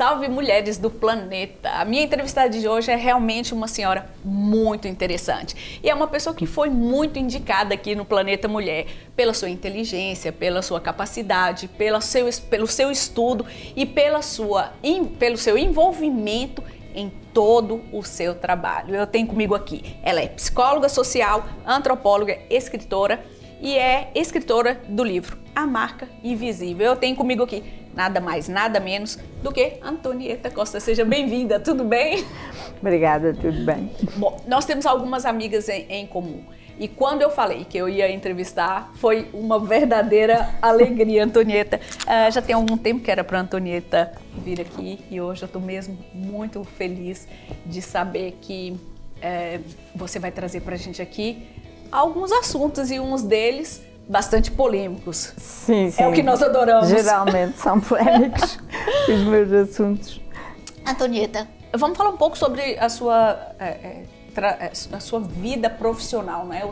salve mulheres do planeta! A minha entrevistada de hoje é realmente uma senhora muito interessante. E é uma pessoa que foi muito indicada aqui no Planeta Mulher, pela sua inteligência, pela sua capacidade, pelo seu estudo e pelo seu envolvimento em todo o seu trabalho. Eu tenho comigo aqui, ela é psicóloga social, antropóloga, escritora e é escritora do livro A Marca Invisível. Eu tenho comigo aqui nada mais, nada menos do que Antonieta Costa. Seja bem-vinda, tudo bem? Obrigada, tudo bem. Bom, nós temos algumas amigas em comum. E quando eu falei que eu ia entrevistar, foi uma verdadeira alegria, Antonieta. Já tem algum tempo que era para Antonieta vir aqui e hoje eu estou mesmo muito feliz de saber que você vai trazer para a gente aqui alguns assuntos e uns deles bastante polêmicos. Sim, sim. É o que nós adoramos. Geralmente são polémicos os meus assuntos. Antonieta, vamos falar um pouco sobre a sua vida profissional, né?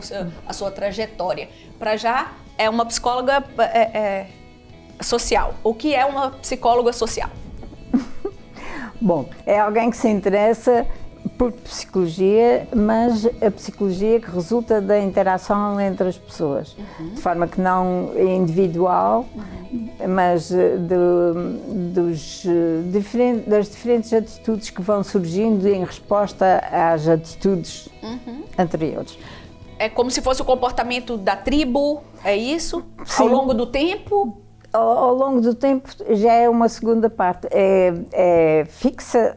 A sua trajetória. Para já, é uma psicóloga social. O que é uma psicóloga social? Bom, é alguém que se interessa por psicologia, mas a psicologia que resulta da interação entre as pessoas, de forma que não é individual, mas das diferentes atitudes que vão surgindo em resposta às atitudes anteriores. É como se fosse o comportamento da tribo, é isso? Sim. Ao longo do tempo? Ao longo do tempo já é uma segunda parte, é fixa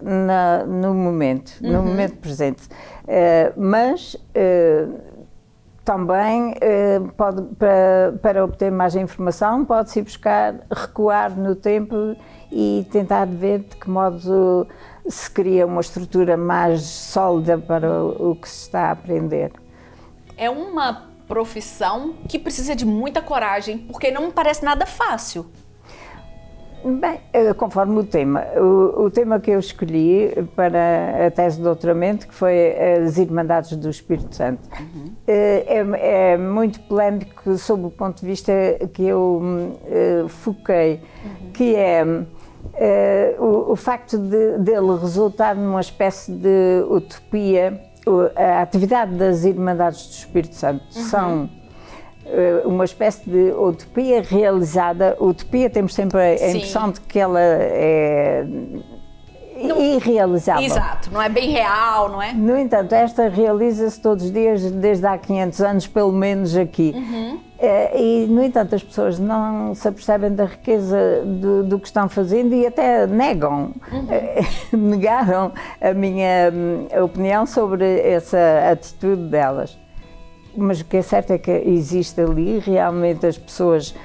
no momento presente, mas também para obter mais informação pode-se buscar, recuar no tempo e tentar ver de que modo se cria uma estrutura mais sólida para o que se está a aprender. É uma profissão que precisa de muita coragem, porque não me parece nada fácil. Bem, conforme o tema. O tema que eu escolhi para a tese de doutoramento, que foi as Irmandades do Espírito Santo, é muito polémico sob o ponto de vista que eu foquei, que é o facto dele resultar numa espécie de utopia. A atividade das Irmandades do Espírito Santo são uma espécie de utopia realizada. Utopia, temos sempre a impressão de que ela é irrealizável. Exato, não é bem real, não é? No entanto, esta realiza-se todos os dias, desde há 500 anos, pelo menos aqui. E, no entanto, as pessoas não se apercebem da riqueza do que estão fazendo e até negam, negaram a minha opinião sobre essa atitude delas. Mas o que é certo é que existe ali, realmente as pessoas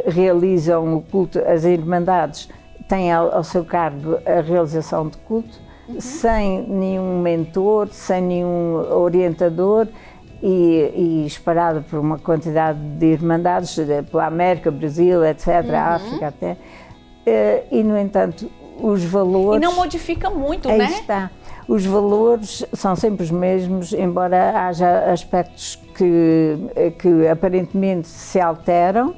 realizam o culto, as irmandades têm ao seu cargo a realização de culto, sem nenhum mentor, sem nenhum orientador, e espalhado por uma quantidade de irmandades, pela América, Brasil, etc., África até, e no entanto os valores... E não modifica muito, aí né? Está. Os valores são sempre os mesmos, embora haja aspectos que aparentemente se alteram,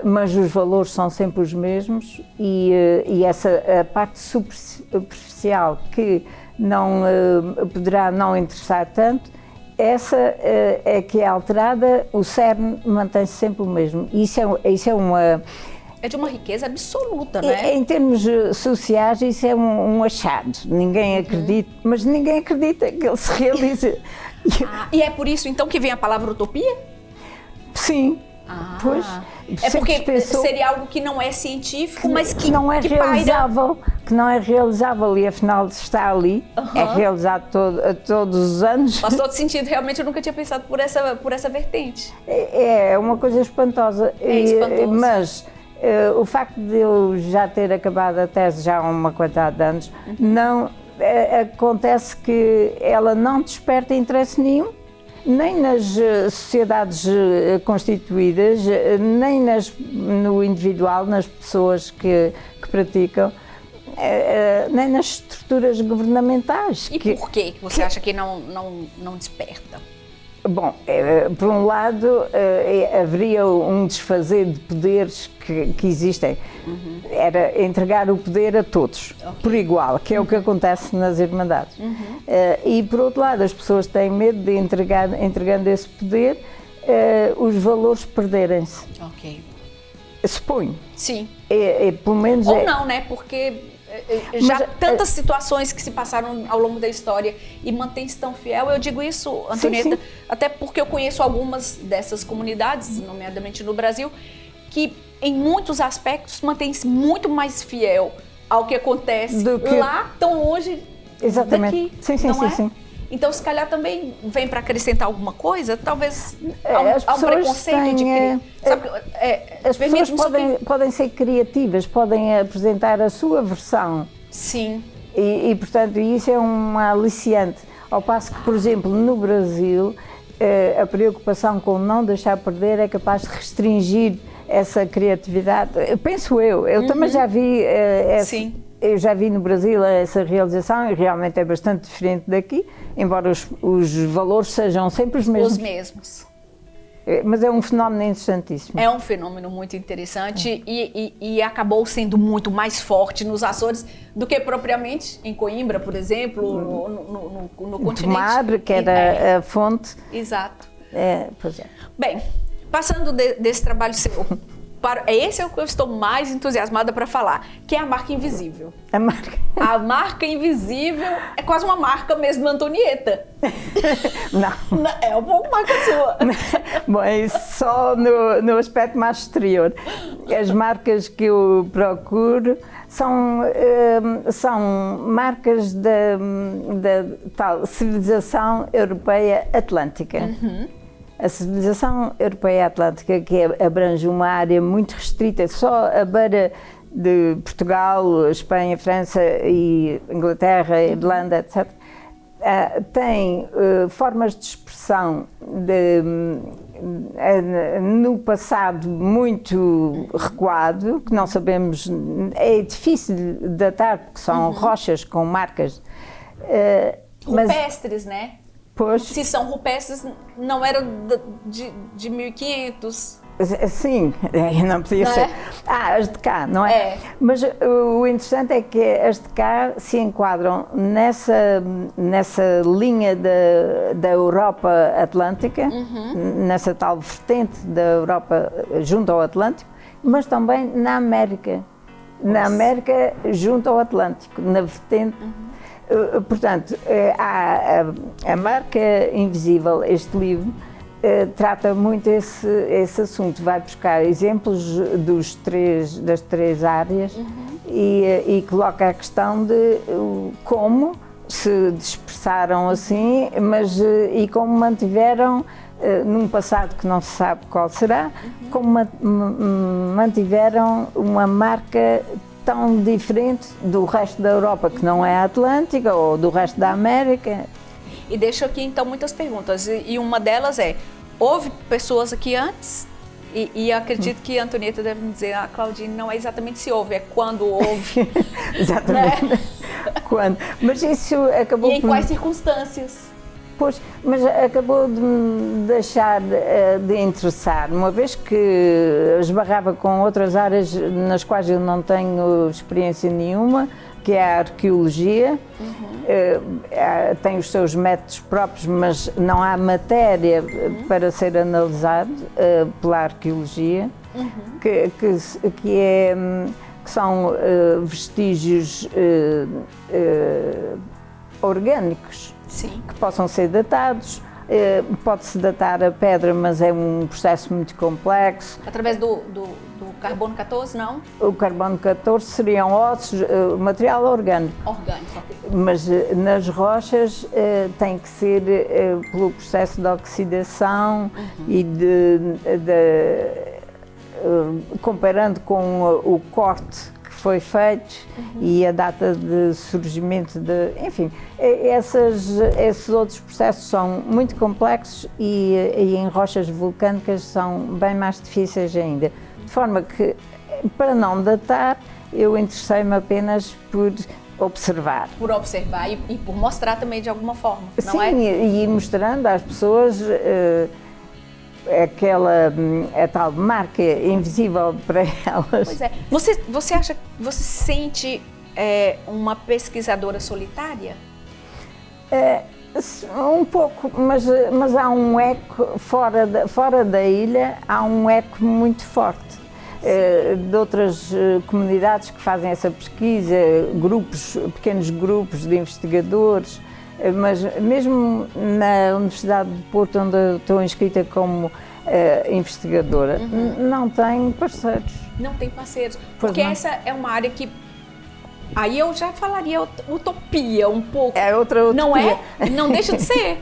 mas os valores são sempre os mesmos e essa a parte superficial que não poderá não interessar tanto, essa é que é alterada, o cerne mantém-se sempre o mesmo. Isso é uma... É de uma riqueza absoluta, né? Em termos sociais, isso é um achado. Ninguém acredita, mas ninguém acredita que ele se realize. E é por isso, então, que vem a palavra utopia? Sim. Pois, é porque seria algo que não é científico, mas que não é que realizável, que não é realizável e afinal está ali, é realizado todos os anos. Faz todo sentido, realmente eu nunca tinha pensado por essa vertente. É uma coisa espantosa, espantoso. Mas o facto de eu já ter acabado a tese já há uma quantidade de anos, não acontece que ela não desperta interesse nenhum. Nem nas sociedades constituídas, nem no individual, nas pessoas que praticam, nem nas estruturas governamentais. E por que você acha que não desperta? Bom, por um lado, haveria um desfazer de poderes que existem. Era entregar o poder a todos, por igual, que é o que acontece nas Irmandades. E, por outro lado, as pessoas têm medo de entregando esse poder, os valores perderem-se. Ok. Suponho. Sim. Pelo menos Ou não, né? Porque já tantas situações que se passaram ao longo da história e mantém-se tão fiel. Eu digo isso, Antonieta, sim. até porque eu conheço algumas dessas comunidades, nomeadamente no Brasil, que em muitos aspectos mantém-se muito mais fiel ao que acontece lá, tão longe Exatamente. daqui. Sim. Então, se calhar também vem para acrescentar alguma coisa, talvez há um preconceito de que... As pessoas podem ser criativas, podem apresentar a sua versão. Sim. E, portanto, isso é um aliciante. Ao passo que, por exemplo, no Brasil, a preocupação com não deixar perder é capaz de restringir essa criatividade. Penso eu também já vi Sim. Eu já vi no Brasil essa realização e realmente é bastante diferente daqui, embora os valores sejam sempre os mesmos. Os mesmos. Mas é um fenómeno interessantíssimo. É um fenômeno muito interessante e acabou sendo muito mais forte nos Açores do que propriamente em Coimbra, por exemplo, no continente. Tomar, que era a fonte. Exato. Pois é. Bem, passando desse trabalho seu, esse é o que eu estou mais entusiasmada para falar, que é a marca invisível. A marca? A marca invisível é quase uma marca mesmo, Antonieta. Não. É uma marca sua. Bom, é isso só no aspecto mais exterior. As marcas que eu procuro são marcas da tal civilização europeia atlântica. A civilização europeia atlântica, que abrange uma área muito restrita, só a beira de Portugal, Espanha, França e Inglaterra, Irlanda, etc., tem formas de expressão no passado muito recuado, que não sabemos, é difícil de datar, porque são rochas com marcas. Rupestres, né? Pois, se são rupestres, não era de 1500. Sim, não podia ser. As de cá, não é? Mas o interessante é que as de cá se enquadram nessa linha da Europa Atlântica, nessa tal vertente da Europa junto ao Atlântico, mas também na América. Na América junto ao Atlântico, na vertente. Portanto, a marca invisível, este livro, trata muito esse assunto, vai buscar exemplos das três áreas e coloca a questão de como se dispersaram assim, mas e como mantiveram, num passado que não se sabe qual será, como mantiveram uma marca tão diferente do resto da Europa, que não é a Atlântica, ou do resto da América. E deixo aqui então muitas perguntas, e uma delas é, houve pessoas aqui antes? E acredito que a Antonieta deve me dizer, Claudine, não é exatamente se houve, é quando houve. Exatamente. Né? Quando. Mas isso acabou E em quais circunstâncias? Pois, mas acabou de me deixar de interessar, uma vez que esbarrava com outras áreas nas quais eu não tenho experiência nenhuma, que é a arqueologia. Tem os seus métodos próprios, mas não há matéria para ser analisado pela arqueologia, que são vestígios orgânicos. Sim. Que possam ser datados, pode-se datar a pedra, mas é um processo muito complexo. Através do carbono 14, não? O carbono 14 seriam ossos, material orgânico. Orgânico, ok. Mas nas rochas tem que ser pelo processo de oxidação e comparando com o corte foi feito e a data de surgimento enfim, esses outros processos são muito complexos e em rochas vulcânicas são bem mais difíceis ainda. De forma que, para não datar, eu interessei-me apenas por observar. Por observar e por mostrar também de alguma forma, não Sim, é? e mostrando às pessoas a tal marca invisível para elas. Pois é. Você se sente uma pesquisadora solitária? Um pouco, mas há um eco fora da ilha, há um eco muito forte de outras comunidades que fazem essa pesquisa, pequenos grupos de investigadores, mas mesmo na Universidade de Porto, onde eu estou inscrita como investigadora, não tem parceiros. Não tem parceiros, porque essa é uma área que aí eu já falaria utopia um pouco. É outra utopia. Não é? Não deixa de ser.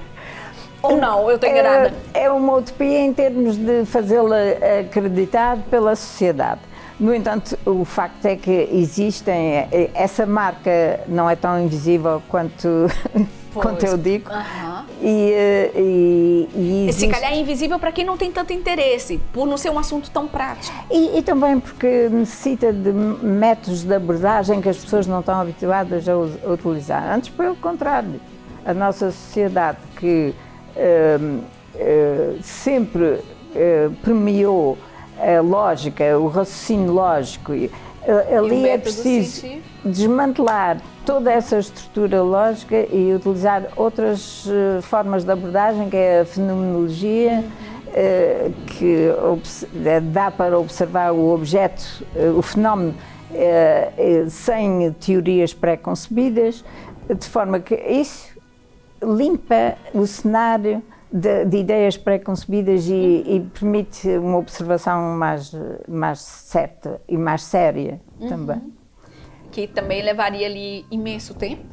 Ou não, eu estou enganada? É uma utopia em termos de fazê-la acreditar pela sociedade. No entanto, o facto é que existem, essa marca não é tão invisível quanto eu digo. E se calhar é invisível para quem não tem tanto interesse, por não ser um assunto tão prático. E também porque necessita de métodos de abordagem que as pessoas não estão habituadas a utilizar. Antes, pelo contrário, a nossa sociedade que sempre premiou a lógica, o raciocínio lógico, ali é preciso desmantelar toda essa estrutura lógica e utilizar outras formas de abordagem, que é a fenomenologia, que dá para observar o objeto, o fenómeno, sem teorias pré-concebidas, de forma que isso limpa o cenário de ideias pré-concebidas e permite uma observação mais certa e mais séria também. Que também levaria ali imenso tempo,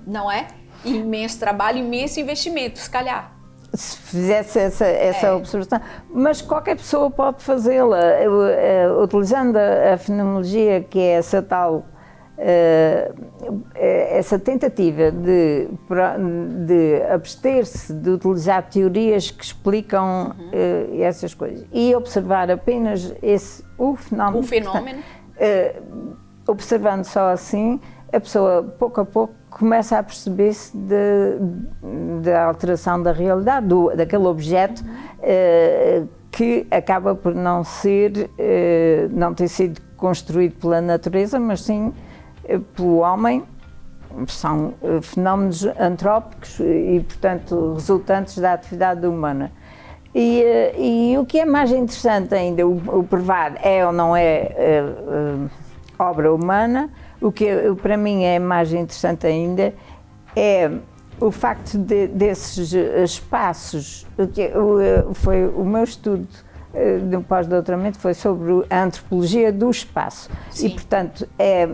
não é? Imenso trabalho, imenso investimento, se calhar. Se fizesse essa observação, mas qualquer pessoa pode fazê-la, utilizando a fenomenologia, que é essa tal essa tentativa de abster-se de utilizar teorias que explicam essas coisas e observar apenas o fenómeno. O fenómeno. Observando só assim, a pessoa pouco a pouco começa a perceber-se da alteração da realidade, daquele objeto que acaba por não ter sido construído pela natureza, mas sim pelo homem. São fenómenos antrópicos e, portanto, resultantes da atividade humana. E o que é mais interessante ainda, o provar é ou não é obra humana, o que para mim é mais interessante ainda é o facto desses espaços, foi o meu estudo no pós-doutoramento foi sobre a antropologia do espaço. Sim. E, portanto, é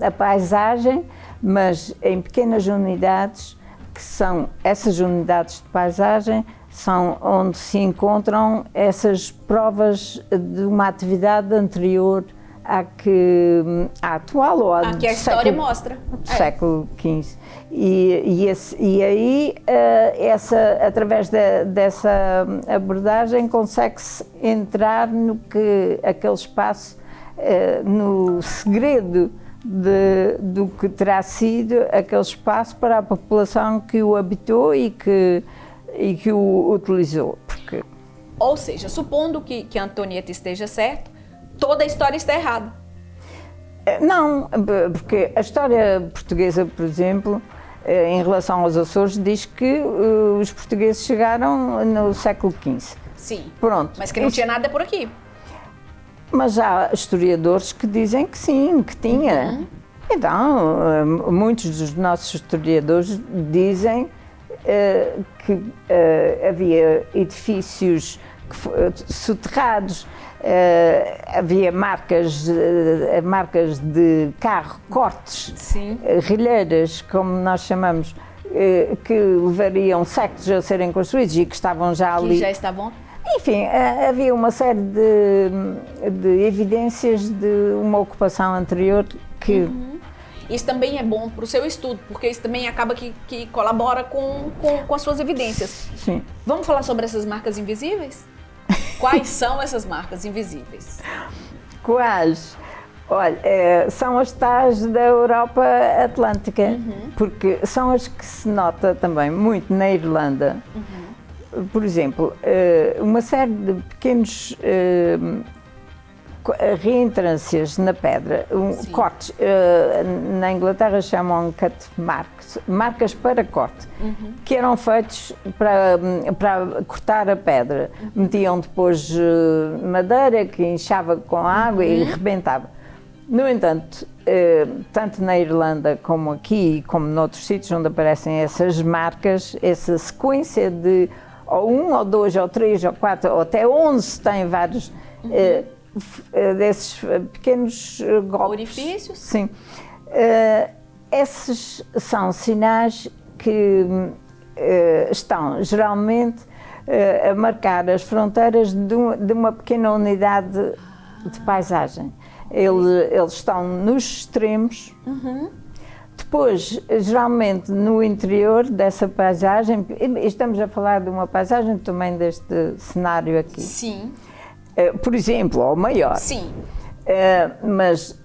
a paisagem, mas em pequenas unidades, que são essas unidades de paisagem, são onde se encontram essas provas de uma atividade anterior à atual ou à que a história mostra. Do século XV. E aí, através dessa abordagem, consegue-se entrar no que aquele espaço, no segredo do que terá sido aquele espaço para a população que o habitou e que o utilizou. Ou seja, supondo que a Antonieta esteja certa, toda a história está errada. Não, porque a história portuguesa, por exemplo, em relação aos Açores, diz que os portugueses chegaram no século XV. Sim, pronto. Mas que não tinha nada por aqui. Mas há historiadores que dizem que sim, que tinha. Então, muitos dos nossos historiadores dizem que havia edifícios soterrados, havia marcas de carro, cortes, rilheiras, como nós chamamos, que levariam séculos a serem construídos e que estavam já ali. Que já estavam? Enfim, havia uma série de evidências de uma ocupação anterior que... Isso também é bom para o seu estudo, porque isso também acaba que colabora com as suas evidências. Sim. Vamos falar sobre essas marcas invisíveis? Quais são essas marcas invisíveis? Quais? Olha, são as tais da Europa Atlântica, porque são as que se nota também muito na Irlanda. Por exemplo, uma série de pequenos reentrâncias na pedra, cortes, na Inglaterra chamam cut marks, marcas para corte, que eram feitos para cortar a pedra. Metiam depois madeira que inchava com água e rebentava. No entanto, tanto na Irlanda como aqui, como noutros sítios onde aparecem essas marcas, essa sequência de ou 1, ou 2, ou 3, ou 4, ou até 11 tem vários desses pequenos golpes. Orifícios? Sim. Esses são sinais que estão geralmente a marcar as fronteiras de uma pequena unidade de paisagem. Eles estão nos extremos. Depois, geralmente no interior dessa paisagem, estamos a falar de uma paisagem também deste cenário aqui. Sim. Por exemplo, ou maior. Sim. Mas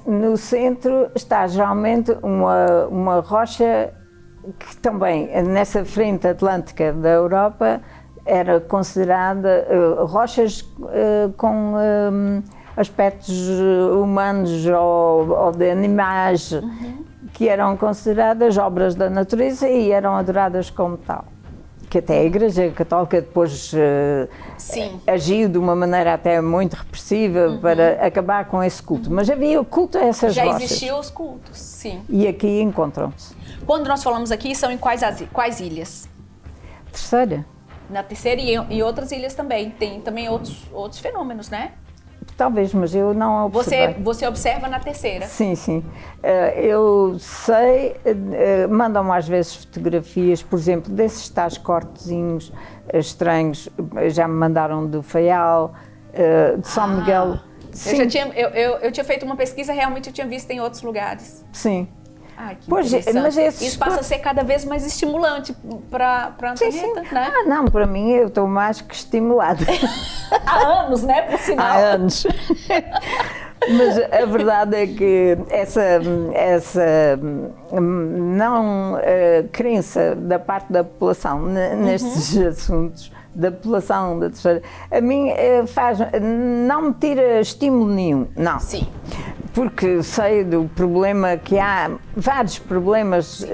no centro está geralmente uma rocha que também, nessa frente atlântica da Europa, era considerada rochas com aspectos humanos ou de animais, que eram consideradas obras da natureza e eram adoradas como tal. Que até a Igreja Católica depois agiu de uma maneira até muito repressiva para acabar com esse culto. Mas havia o culto a essas rochas. Já existiam os cultos, sim. E aqui encontram-se. Quando nós falamos aqui, são em quais ilhas? Terceira. Na terceira e outras ilhas também. Tem também outros fenômenos, né? Talvez, mas eu não observei. Você observa na terceira? Sim, sim. Eu sei, mandam-me às vezes fotografias, por exemplo, desses tais cortezinhos estranhos, já me mandaram do Faial, de São Miguel. Sim. Eu tinha feito uma pesquisa, realmente eu tinha visto em outros lugares. Sim. Ai, que pois, mas isso passa a ser cada vez mais estimulante para a Antonieta, né? Não, para mim eu estou mais que estimulada. Há anos, né, por sinal. Há anos. Mas a verdade é que essa não crença da parte da população nestes assuntos, da população da terceira, a mim não me tira estímulo nenhum, não. Sim. Porque sei do problema que há, vários problemas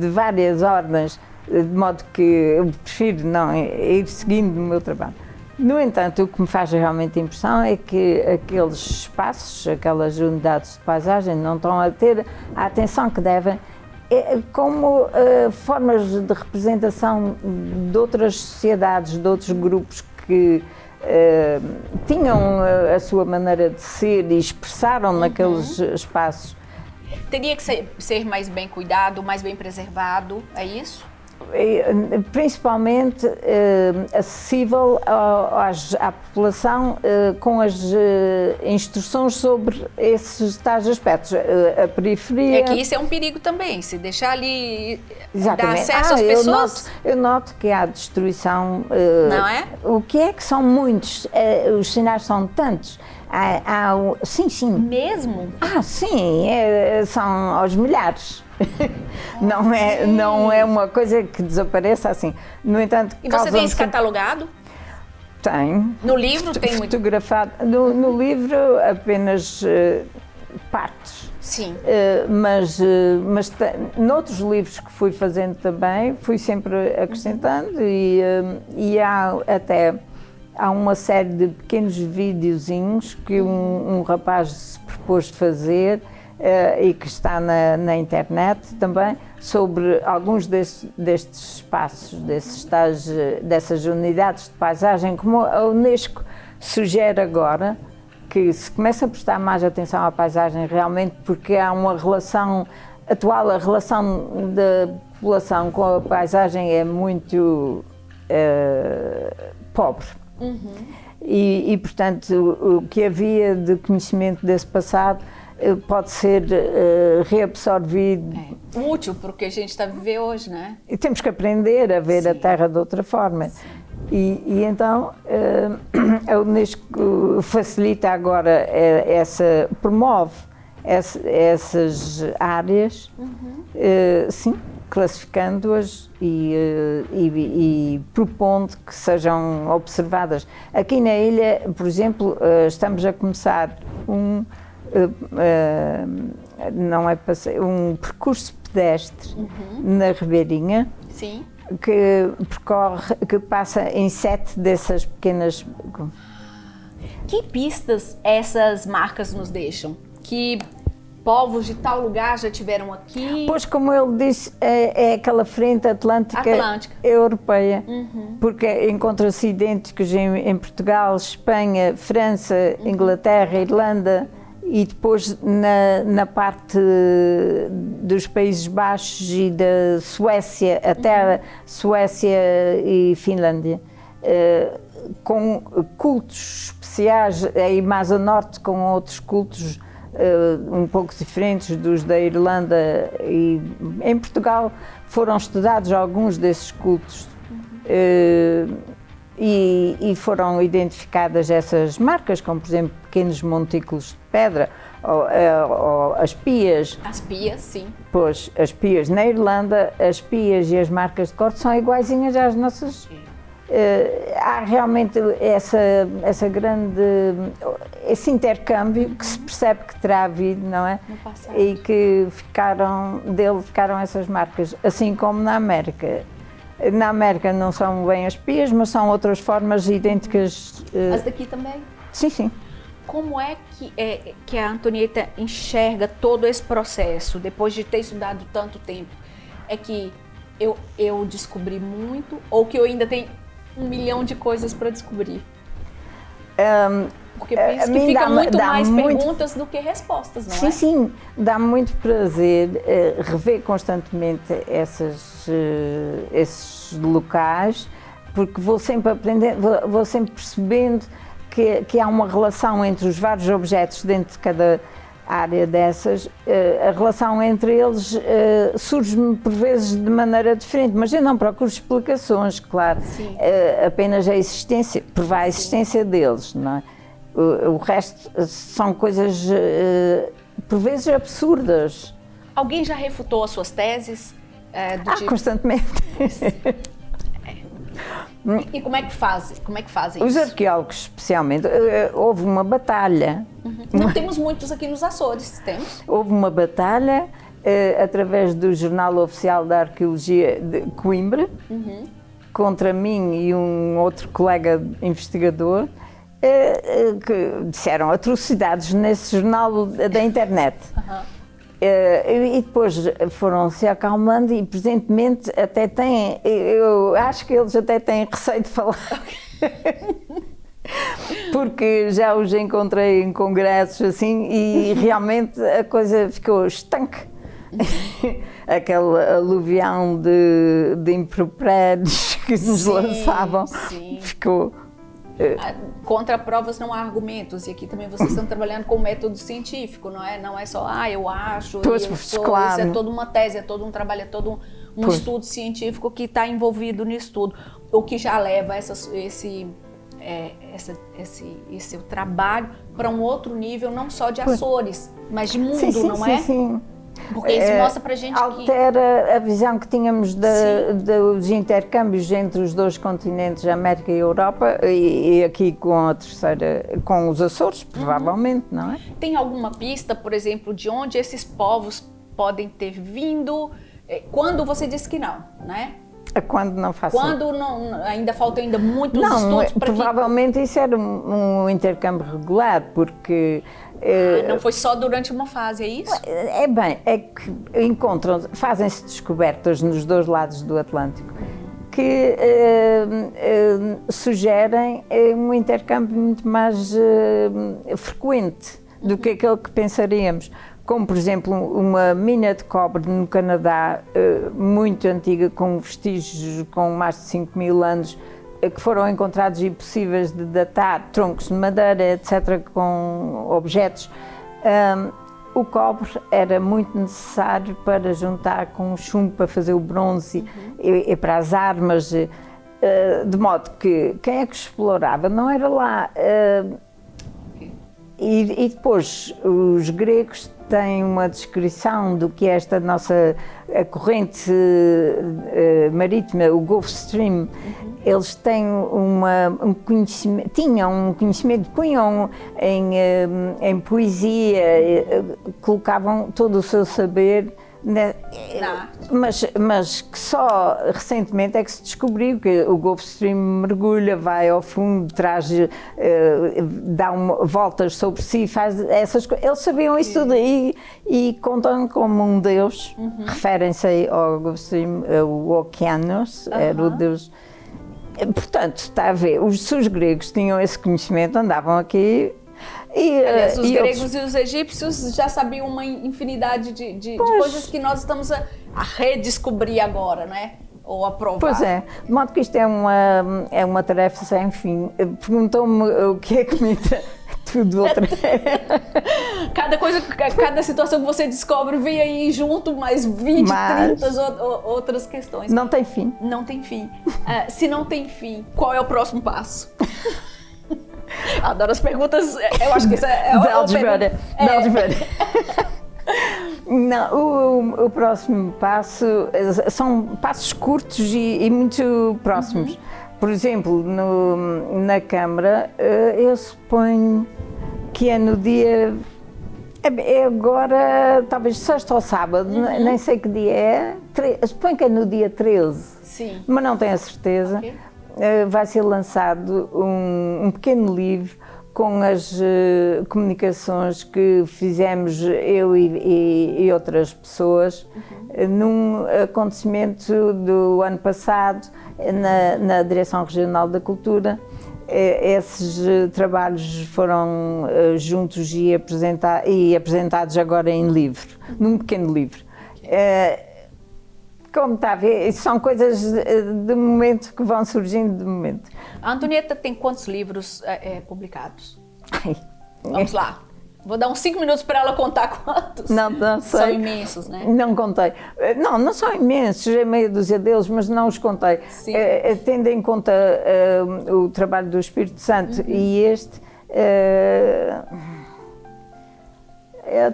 de várias ordens, de modo que eu prefiro não ir seguindo o meu trabalho. No entanto, o que me faz realmente impressão é que aqueles espaços, aquelas unidades de paisagem não estão a ter a atenção que devem, como formas de representação de outras sociedades, de outros grupos que tinham a sua maneira de ser e expressaram naqueles espaços. Teria que ser mais bem cuidado, mais bem preservado, é isso? Principalmente acessível à população com as instruções sobre esses tais aspectos. A periferia... É que isso é um perigo também, se deixar ali dar acesso às pessoas... Eu noto que há destruição. Não é? O que é que são muitos, os sinais são tantos. Sim. Mesmo? Sim, são aos milhares. Não é uma coisa que desapareça assim. No entanto, e você tem isso catalogado? Tenho. No livro tem muito? Fotografado. No livro apenas partes. Sim. Mas noutros livros que fui fazendo também, fui sempre acrescentando e há uma série de pequenos videozinhos que um rapaz se propôs fazer e que está na internet também, sobre alguns destes espaços, dessas unidades de paisagem, como a Unesco sugere agora, que se começa a prestar mais atenção à paisagem realmente, porque há uma relação atual, a relação da população com a paisagem é muito pobre. E, portanto, o que havia de conhecimento desse passado pode ser reabsorvido. Útil para o que a gente está a viver hoje, não é? E temos que aprender a ver a Terra de outra forma. E então a Unesco facilita agora promove essas áreas, sim, classificando-as e propondo que sejam observadas. Aqui na ilha, por exemplo, estamos a começar um percurso pedestre na Ribeirinha. Sim. Que passa em 7 dessas pequenas... Que pistas essas marcas nos deixam? Que povos de tal lugar já tiveram aqui? Pois, como ele disse, é aquela frente atlântica europeia, porque encontra-se idênticos em Portugal, Espanha, França, Inglaterra, Irlanda, e depois na parte dos Países Baixos e da Suécia, até a Suécia e Finlândia, com cultos especiais, aí mais a norte com outros cultos um pouco diferentes dos da Irlanda, e em Portugal foram estudados alguns desses cultos. E foram identificadas essas marcas, como por exemplo pequenos montículos de pedra, ou as pias. As pias, sim. Pois, as pias na Irlanda, as pias e as marcas de corte são iguaizinhas às nossas. Há realmente esse intercâmbio que se percebe que terá havido, não é? No passado. E que ficaram essas marcas, assim como na América. Na América não são bem as pias, mas são outras formas idênticas. As daqui também? Sim, sim. Como é que a Antonieta enxerga todo esse processo, depois de ter estudado tanto tempo? É que eu descobri muito, ou que eu ainda tenho 1 milhão de coisas para descobrir? Porque penso que fica muito mais perguntas do que respostas, não é? Sim, sim. Dá-me muito prazer rever constantemente esses locais, porque vou sempre aprendendo, vou sempre percebendo que há uma relação entre os vários objetos dentro de cada área dessas. A relação entre eles surge-me por vezes de maneira diferente, mas eu não procuro explicações, claro. Apenas a existência, provar a existência deles, não é? O resto são coisas, por vezes, absurdas. Alguém já refutou as suas teses? Constantemente. E como é que fazem Os isso? arqueólogos, especialmente, houve uma batalha. Não temos muitos aqui nos Açores, temos? Houve uma batalha através do Jornal Oficial da Arqueologia de Coimbra, contra mim e um outro colega investigador, que disseram atrocidades nesse jornal da internet. E depois foram-se acalmando e presentemente até têm, eu acho que eles até têm receio de falar. Porque já os encontrei em congressos assim e realmente a coisa ficou estanque. Aquele aluvião de impropérios que nos lançavam ficou. Contra provas não há argumentos, e aqui também vocês estão trabalhando com o método científico, não é? Não é só, eu acho, pois, eu sou, claro. Isso é toda uma tese, é todo um trabalho, é todo um estudo científico que está envolvido nisso tudo, o que já leva esse trabalho para um outro nível, não só de Açores, mas de mundo, não é? Sim. Porque isso mostra pra gente altera a visão que tínhamos dos intercâmbios entre os dois continentes, América e Europa, e aqui com a terceira, com os Açores, provavelmente, não é? Tem alguma pista, por exemplo, de onde esses povos podem ter vindo? Quando você disse que não, né? Quando não faço. Quando não, ainda faltam muitos estudos para provavelmente isso era um intercâmbio regular, porque não foi só durante uma fase, é isso? É que fazem-se descobertas nos dois lados do Atlântico que sugerem um intercâmbio muito mais frequente do que aquele que pensaríamos. Como, por exemplo, uma mina de cobre no Canadá, muito antiga, com vestígios com mais de 5.000 anos, que foram encontrados e possíveis de datar, troncos de madeira, etc., com objetos. O cobre era muito necessário para juntar com o chumbo para fazer o bronze e para as armas. de modo que quem é que explorava não era lá. E depois os gregos têm uma descrição do que é esta nossa a corrente marítima, o Gulf Stream. Eles têm um conhecimento, tinham um conhecimento, punham em poesia, colocavam todo o seu saber. Mas que só recentemente é que se descobriu que o Gulf Stream mergulha, vai ao fundo, traz, dá voltas sobre si, faz essas coisas. Eles sabiam isso tudo e contam como um deus, referem-se ao Gulf Stream, o Oceanos, era o deus. Portanto, está a ver, se os gregos tinham esse conhecimento, andavam aqui. Aliás, os gregos e os egípcios já sabiam uma infinidade de coisas que nós estamos a redescobrir agora, né? Ou a provar. Pois é, de modo que isto é uma tarefa sem fim. Perguntou-me o que é comida, tudo outra. Cada situação que você descobre vem aí junto mais 20, 30 outras questões. Não tem fim. Não tem fim. Se não tem fim, qual é o próximo passo? Adoro as perguntas, eu acho que isso é de álgebra. Não, o próximo passo são passos curtos e muito próximos. Por exemplo, na Câmara, eu suponho que é no dia, é agora, talvez sexta ou sábado, nem sei que dia é, suponho que é no dia 13, Sim. Mas não tenho a certeza. Okay. Vai ser lançado um pequeno livro com as comunicações que fizemos eu e outras pessoas num acontecimento do ano passado na Direção Regional da Cultura. Esses trabalhos foram juntos e apresentados agora em livro, num pequeno livro. Como está a ver, são coisas de momento que vão surgindo de momento. A Antonieta tem quantos livros publicados? Ai. Vamos lá. Vou dar uns 5 minutos para ela contar quantos. Não sei. São imensos, né? Não contei. Não são imensos, é meia dúzia deles, mas não os contei. Tendo em conta o trabalho do Espírito Santo e este...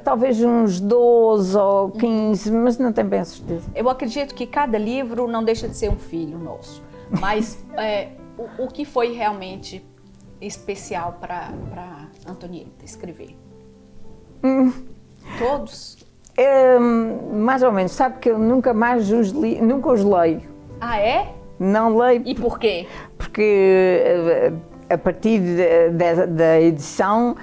talvez uns 12 ou 15, mas não tenho bem a certeza. Eu acredito que cada livro não deixa de ser um filho nosso, mas o que foi realmente especial para Antonieta escrever? Todos? Mais ou menos, sabe que eu nunca mais os leio. Ah, é? Não leio. E por quê? Porque a partir da edição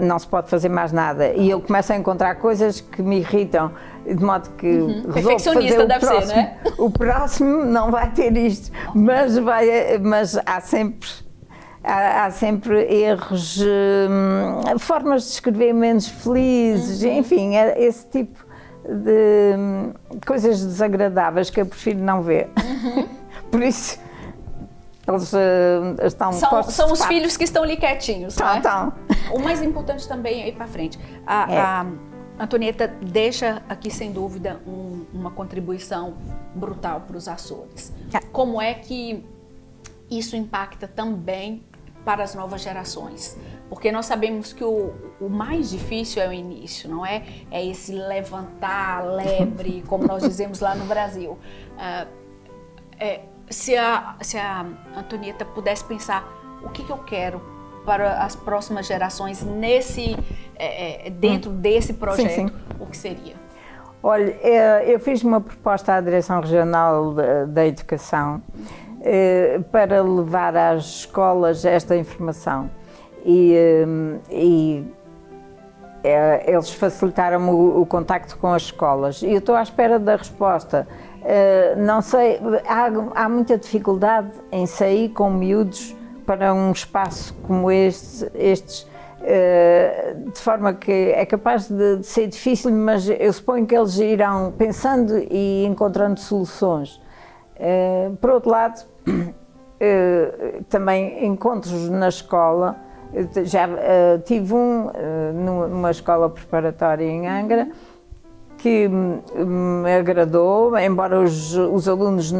não se pode fazer mais nada e eu começo a encontrar coisas que me irritam, de modo que perfeccionista deve ser, né? O próximo não vai ter isto, mas há sempre erros, formas de escrever menos felizes, enfim, esse tipo de coisas desagradáveis que eu prefiro não ver. Por isso eles estão postos. São os filhos que estão ali quietinhos, não é? Estão. O mais importante também é ir para frente. A Antonieta deixa aqui, sem dúvida, uma contribuição brutal para os Açores. Como é que isso impacta também para as novas gerações? Porque nós sabemos que o mais difícil é o início, não é? É esse levantar a lebre, como nós dizemos lá no Brasil. Se a Antonieta pudesse pensar o que eu quero para as próximas gerações dentro desse projeto, sim. O que seria? Olha, eu fiz uma proposta à Direção Regional da Educação para levar às escolas esta informação e eles facilitaram o contacto com as escolas e eu estou à espera da resposta. Não sei, há muita dificuldade em sair com miúdos para um espaço como estes, de forma que é capaz de ser difícil, mas eu suponho que eles irão pensando e encontrando soluções. Por outro lado, também encontros na escola, já tive numa escola preparatória em Angra, que me agradou, embora os alunos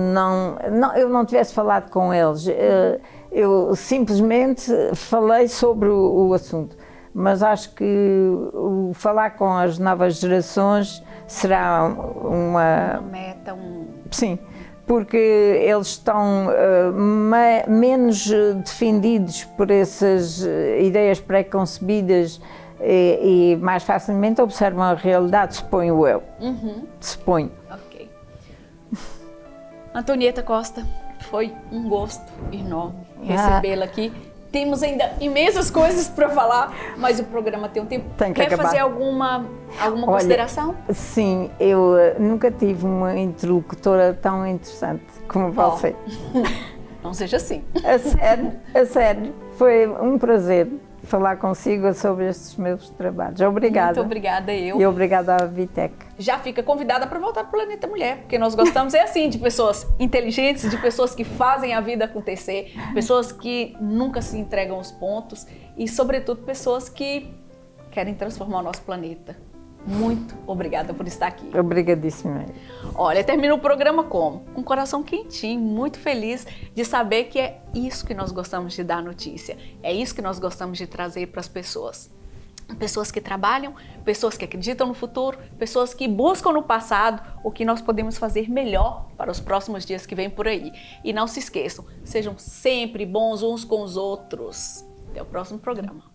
eu não tivesse falado com eles, eu simplesmente falei sobre o assunto, mas acho que o falar com as novas gerações será uma meta, Sim, porque eles estão menos defendidos por essas ideias pré-concebidas e mais facilmente observam a realidade, suponho eu. Suponho. Ok. Antonieta Costa, foi um gosto enorme recebê-la aqui. Temos ainda imensas coisas para falar, mas o programa tem um tempo. Quer acabar. Fazer alguma consideração? Sim, eu nunca tive uma interlocutora tão interessante como você. Não seja assim. A sério, foi um prazer falar consigo sobre estes meus trabalhos. Obrigada. Muito obrigada, eu. E obrigada à Vitec. Já fica convidada para voltar para o Planeta Mulher, porque nós gostamos assim, de pessoas inteligentes, de pessoas que fazem a vida acontecer, pessoas que nunca se entregam aos pontos e, sobretudo, pessoas que querem transformar o nosso planeta. Muito obrigada por estar aqui. Obrigadíssima. Olha, termina o programa como? Com um coração quentinho, muito feliz de saber que é isso que nós gostamos de dar notícia, é isso que nós gostamos de trazer para as pessoas. Pessoas que trabalham, pessoas que acreditam no futuro, pessoas que buscam no passado o que nós podemos fazer melhor para os próximos dias que vêm por aí. E não se esqueçam, sejam sempre bons uns com os outros. Até o próximo programa.